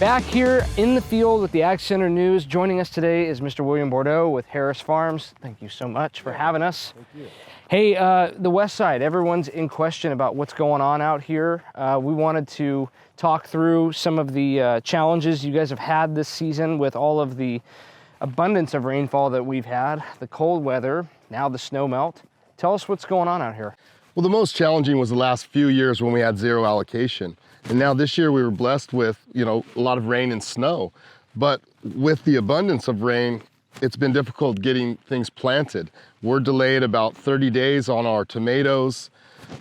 Back here in the field with the Ag Center News. Joining us today is Mr. William Bourdeau with Harris Farms. Thank you so much for having us. Thank you. Hey, the west side, everyone's in question about what's going on out here. We wanted to talk through some of the challenges you guys have had this season with all of the abundance of rainfall that we've had, the cold weather, now the snow melt. Tell us what's going on out here. Well, the most challenging was the last few years when we had zero allocation. And now this year we were blessed with, a lot of rain and snow. But with the abundance of rain, it's been difficult getting things planted. We're delayed about 30 days on our tomatoes.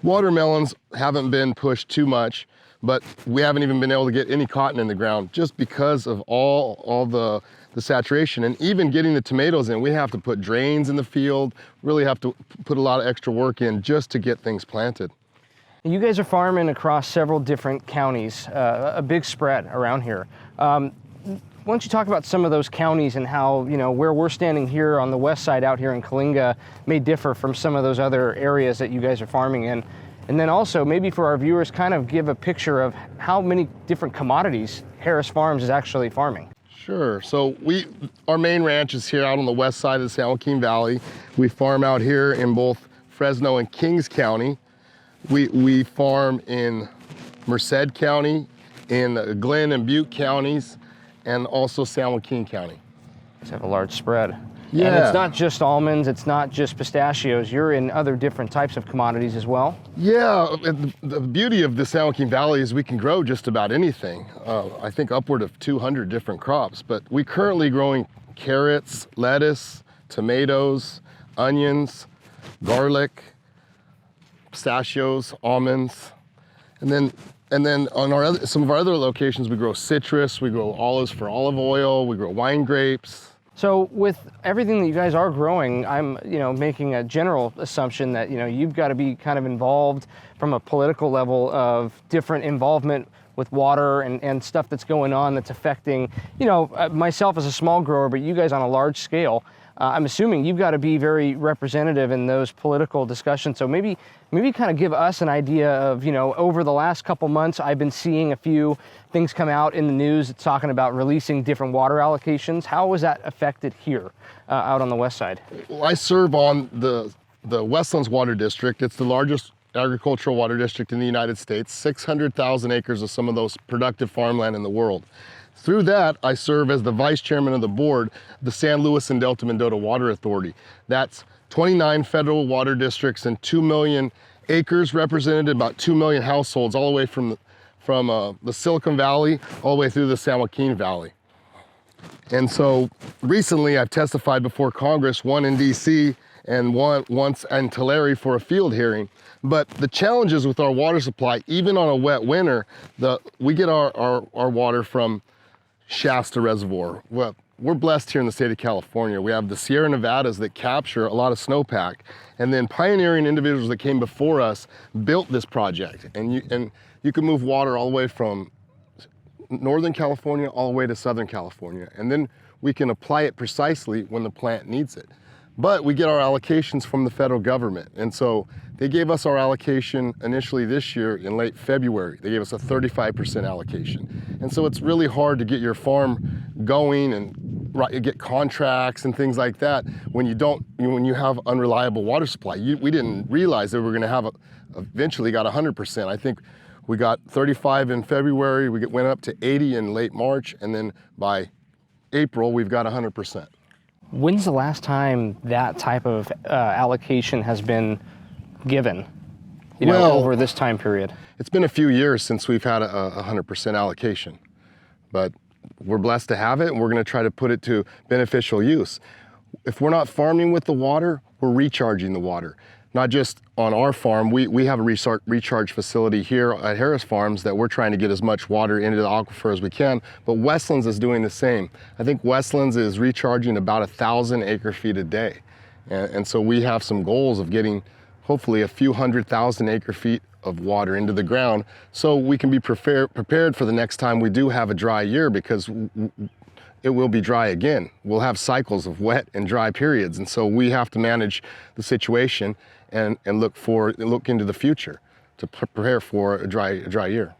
Watermelons haven't been pushed too much, but we haven't even been able to get any cotton in the ground just because of all the saturation. And even getting the tomatoes in, we have to put drains in the field, really have to put a lot of extra work in just to get things planted. You guys are farming across several different counties, a big spread around here. Why don't you talk about some of those counties and how, where we're standing here on the west side out here in Coalinga may differ from some of those other areas that you guys are farming in. And then also, maybe for our viewers, kind of give a picture of how many different commodities Harris Farms is actually farming. Sure. So our main ranch is here out on the west side of the San Joaquin Valley. We farm out here in both Fresno and Kings County. We farm in Merced County, in Glenn and Butte counties, and also San Joaquin County. You have a large spread. Yeah. And it's not just almonds, it's not just pistachios. You're in other different types of commodities as well. Yeah, the beauty of the San Joaquin Valley is we can grow just about anything. I think upward of 200 different crops, but we currently growing carrots, lettuce, tomatoes, onions, garlic, pistachios, almonds, and then on some of our other locations we grow citrus, we grow olives for olive oil, we grow wine grapes. So with everything that you guys are growing, I'm making a general assumption that you've got to be kind of involved from a political level of different involvement with water and stuff that's going on that's affecting myself as a small grower, but you guys on a large scale. I'm assuming you've got to be very representative in those political discussions. So maybe kind of give us an idea of, over the last couple months, I've been seeing a few things come out in the news talking about releasing different water allocations. How was that affected here out on the west side? Well, I serve on the Westlands Water District. It's the largest agricultural water district in the United States, 600,000 acres of some of those productive farmland in the world. Through that, I serve as the vice chairman of the board of the San Luis and Delta Mendota Water Authority. That's 29 federal water districts and 2 million acres represented, about 2 million households, all the way from the Silicon Valley all the way through the San Joaquin Valley. And so recently I've testified before Congress, one in DC and once in Tulare for a field hearing. But the challenges with our water supply, even on a wet winter, we get our water from Shasta Reservoir. Well, we're blessed here in the state of California. We have the Sierra Nevadas that capture a lot of snowpack, and then pioneering individuals that came before us built this project. And you can move water all the way from Northern California all the way to Southern California, and then we can apply it precisely when the plant needs it. But we get our allocations from the federal government, and so they gave us our allocation initially this year in late February. They gave us a 35% allocation. And so it's really hard to get your farm going and get contracts and things like that when you have unreliable water supply. We didn't realize that we were going to have eventually got 100%. I think we got 35 in February, we went up to 80 in late March, and then by April we've got 100%. When's the last time that type of allocation has been given, over this time period? It's been a few years since we've had a 100% allocation, but we're blessed to have it, and we're going to try to put it to beneficial use. If we're not farming with the water, we're recharging the water. Not just on our farm, we have a recharge facility here at Harris Farms that we're trying to get as much water into the aquifer as we can, but Westlands is doing the same. I think Westlands is recharging about 1,000 acre-feet a day. And so we have some goals of getting hopefully a few 100,000 acre-feet of water into the ground so we can be prepared for the next time we do have a dry year, because it will be dry again. We'll have cycles of wet and dry periods, and so we have to manage the situation and look into the future to prepare for a dry year.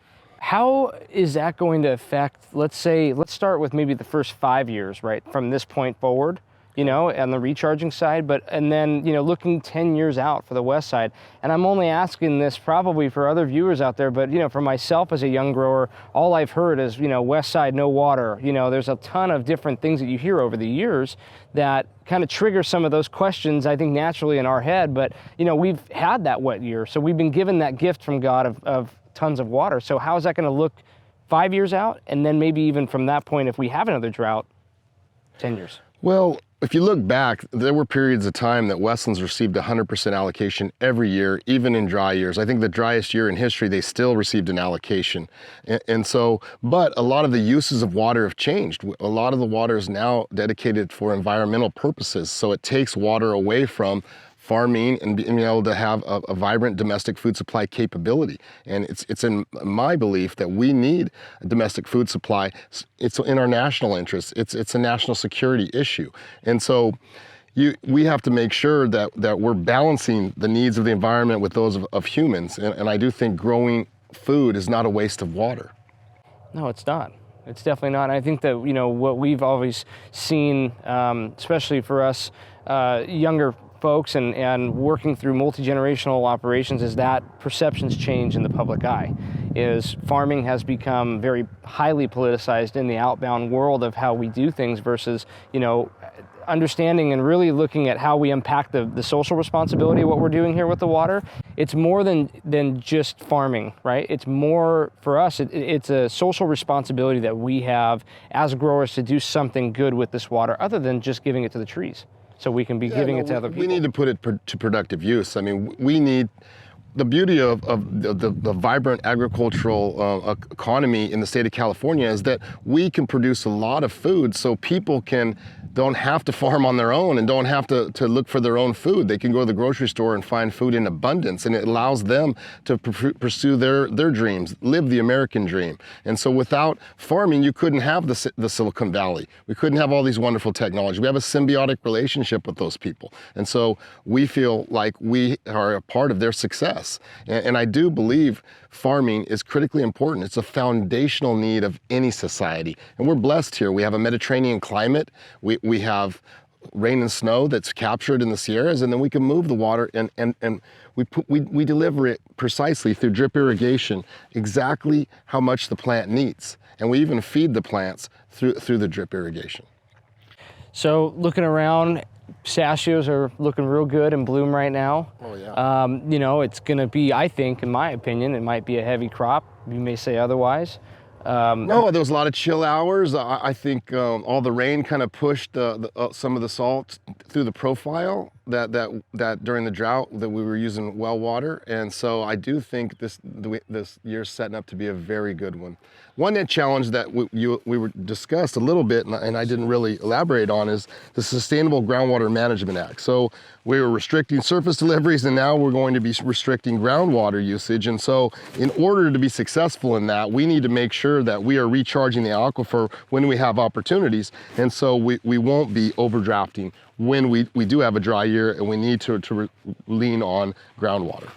How is that going to affect, let's start with maybe the first 5 years, right, from this point forward, on the recharging side, and then, looking 10 years out for the west side. And I'm only asking this probably for other viewers out there, but, for myself as a young grower, all I've heard is, west side, no water. There's a ton of different things that you hear over the years that kind of trigger some of those questions, I think, naturally in our head. But, we've had that wet year, so we've been given that gift from God of tons of water. So how is that going to look 5 years out? And then maybe even from that point, if we have another drought, 10 years? Well, if you look back, there were periods of time that Westlands received 100% allocation every year, even in dry years. I think the driest year in history, they still received an allocation. But a lot of the uses of water have changed. A lot of the water is now dedicated for environmental purposes. So it takes water away from farming and being able to have a vibrant domestic food supply capability. And it's in my belief that we need a domestic food supply. It's in our national interest. It's a national security issue. And so we have to make sure that we're balancing the needs of the environment with those of humans. And I do think growing food is not a waste of water. No, it's not. It's definitely not. And I think that, what we've always seen, especially for us younger folks and working through multi-generational operations, is that perceptions change in the public eye. Is farming has become very highly politicized in the outbound world of how we do things versus, understanding and really looking at how we impact the social responsibility of what we're doing here with the water. It's more than just farming, right? It's more, for us, it's a social responsibility that we have as growers to do something good with this water other than just giving it to the trees. So we can be giving it to other people. We need to put it to productive use. I mean, we need, the beauty of the vibrant agricultural economy in the state of California is that we can produce a lot of food so people don't have to farm on their own and don't have to look for their own food. They can go to the grocery store and find food in abundance, and it allows them to pursue their dreams, live the American dream. And so without farming, you couldn't have the Silicon Valley. We couldn't have all these wonderful technologies. We have a symbiotic relationship with those people. And so we feel like we are a part of their success. And I do believe farming is critically important. It's a foundational need of any society. And we're blessed here. We have a Mediterranean climate. We have rain and snow that's captured in the Sierras, and then we can move the water and we deliver it precisely through drip irrigation, exactly how much the plant needs. And we even feed the plants through the drip irrigation. So looking around, pistachios are looking real good in bloom right now. Oh yeah. It's going to be, I think, in my opinion, it might be a heavy crop. You may say otherwise. No, there was a lot of chill hours. I think all the rain kind of pushed some of the salt through the profile that during the drought that we were using well water. And so I do think this year's setting up to be a very good one. One challenge that we were discussed a little bit, and I didn't really elaborate on, is the Sustainable Groundwater Management Act. So we were restricting surface deliveries, and now we're going to be restricting groundwater usage. And so in order to be successful in that, we need to make sure that we are recharging the aquifer when we have opportunities. And so we won't be overdrafting when we do have a dry year and we need to lean on groundwater.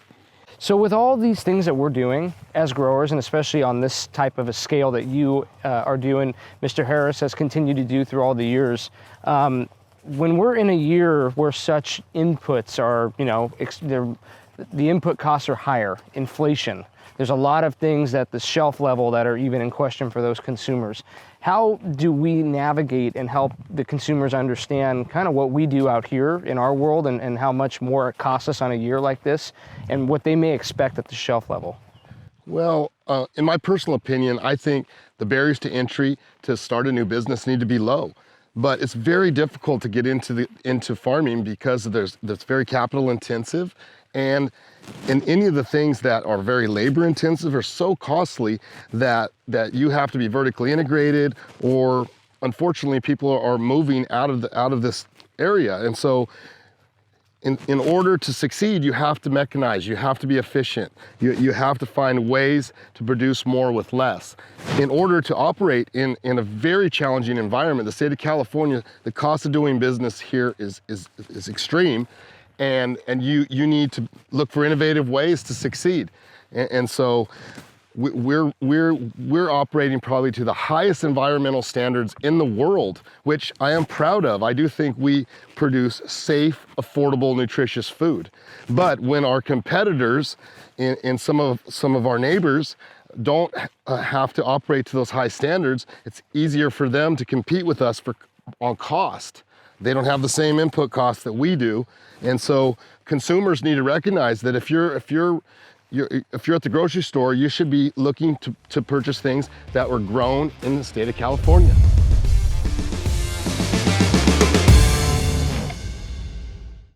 So with all these things that we're doing as growers, and especially on this type of a scale that you are doing, Mr. Harris has continued to do through all the years, when we're in a year where such inputs are, the input costs are higher, inflation, there's a lot of things at the shelf level that are even in question for those consumers. How do we navigate and help the consumers understand kind of what we do out here in our world and how much more it costs us on a year like this and what they may expect at the shelf level? Well, in my personal opinion, I think the barriers to entry to start a new business need to be low. But it's very difficult to get into farming because that's very capital intensive, and any of the things that are very labor intensive are so costly that you have to be vertically integrated, or unfortunately people are moving out of this area. And so in order to succeed, you have to mechanize, you have to be efficient, you have to find ways to produce more with less. In order to operate in a very challenging environment, the state of California, the cost of doing business here is extreme, and you need to look for innovative ways to succeed. And so we're operating probably to the highest environmental standards in the world, which I am proud of. I do think we produce safe, affordable, nutritious food. But when our competitors in some of our neighbors don't have to operate to those high standards, it's easier for them to compete with us on cost. They don't have the same input costs that we do. And so consumers need to recognize that if you're at the grocery store, you should be looking to purchase things that were grown in the state of California.